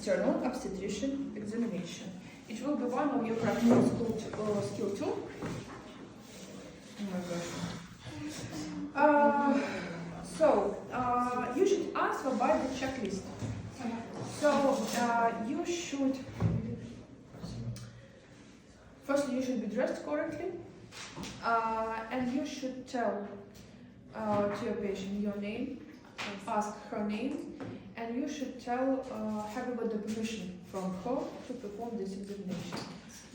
external obstetrician examination. It will be one of your practical skill too. Oh my gosh. You should answer by the checklist. So you should, firstly you should be dressed correctly, and you should tell to your patient your name, ask her name, and you should tell, have you got the permission from her to perform this examination.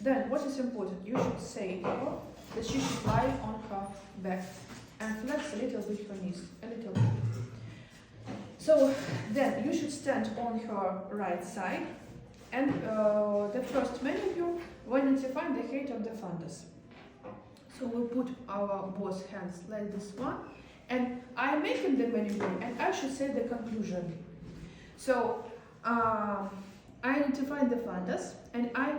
Then what is important, you should say to her that she should lie on her back and flex a little bit her knees, a little bit. So then you should stand on her right side, and the first maneuver will identify the height of the fundus. So we put our both hands like this one, and I'm making the maneuver, and I should say the conclusion. So I identify the fundus, and I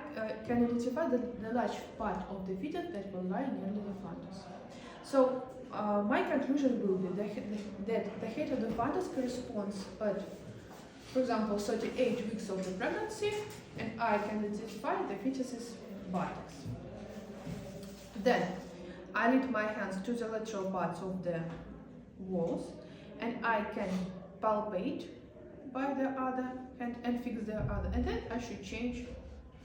can identify the large part of the fetus that will lie near the fundus. So my conclusion will be that the height of the fundus corresponds at, for example, 38 weeks of the pregnancy, and I can identify the fetus's buttocks. Then I lead my hands to the lateral parts of the walls, and I can palpate by the other hand and fix the other, and then I should change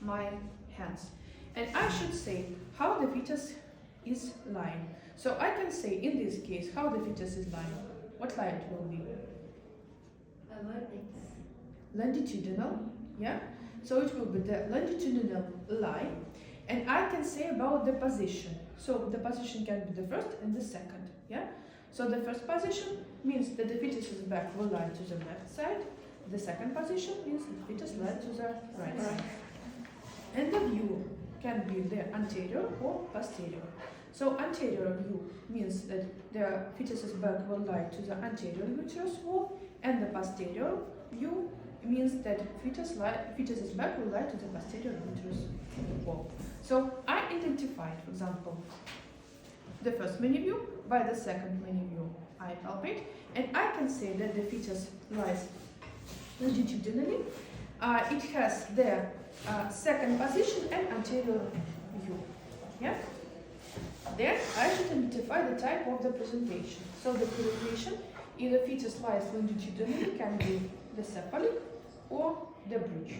my hands, and I should say how the fetus is lying. So I can say in this case how the fetus is lying. What lie it will be? Longitudinal, yeah. So it will be the longitudinal lie, and I can say about the position. So the position can be the first and the second, yeah. So the first position means that the fetus's back will lie to the left side. The second position means the fetus lies to the right side. And the view can be the anterior or posterior. So anterior view means that the fetus's back will lie to the anterior uterus wall, and the posterior view means that fetus's back will lie to the posterior uterus wall. So I identified, for example, the first menu view. By the second menu view I palpate, and I can say that the fetus lies longitudinally. It has the second position and anterior view. Yeah. Then I should identify the type of the presentation. So the presentation, either fetus lies longitudinally, can be the cephalic or the bridge.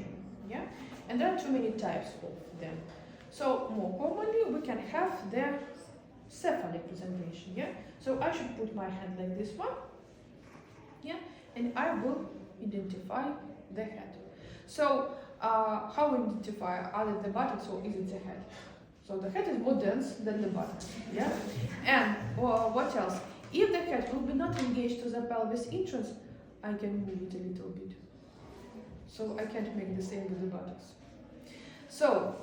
Yeah. And there are too many types of them. So more commonly we can have the cephalic presentation. Yeah. So I should put my hand like this one. Yeah. And I will identify the head. So how we identify, are it the buttocks or is it the head? So the head is more dense than the buttocks, yeah? And what else? If the head will be not engaged to the pelvis entrance, I can move it a little bit. So I can't make the same with the buttocks. So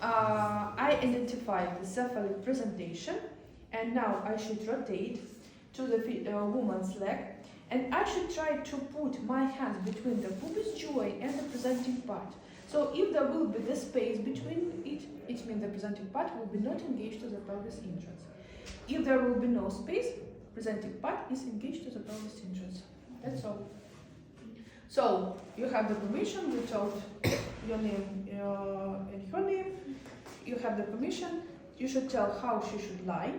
I identified the cephalic presentation, and now I should rotate to the woman's leg, and I should try to put my hands between the pubis joint and the presenting part. So if there will be the space between it means the presenting part will be not engaged to the pelvis entrance. If there will be no space, presenting part is engaged to the pelvis entrance. That's all. So you have the permission, you told your name and her name, you have the permission, you should tell how she should lie.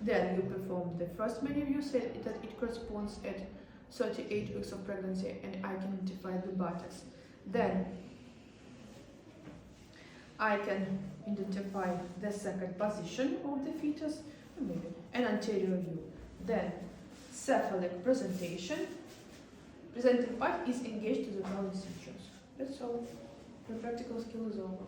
Then you perform the first menu view, say that it corresponds at 38 weeks of pregnancy, and I can identify the buttocks. Then I can identify the second position of the fetus, an anterior view. Then cephalic presentation. Presenting part is engaged to the pelvis entrance. That's all. The practical skill is over.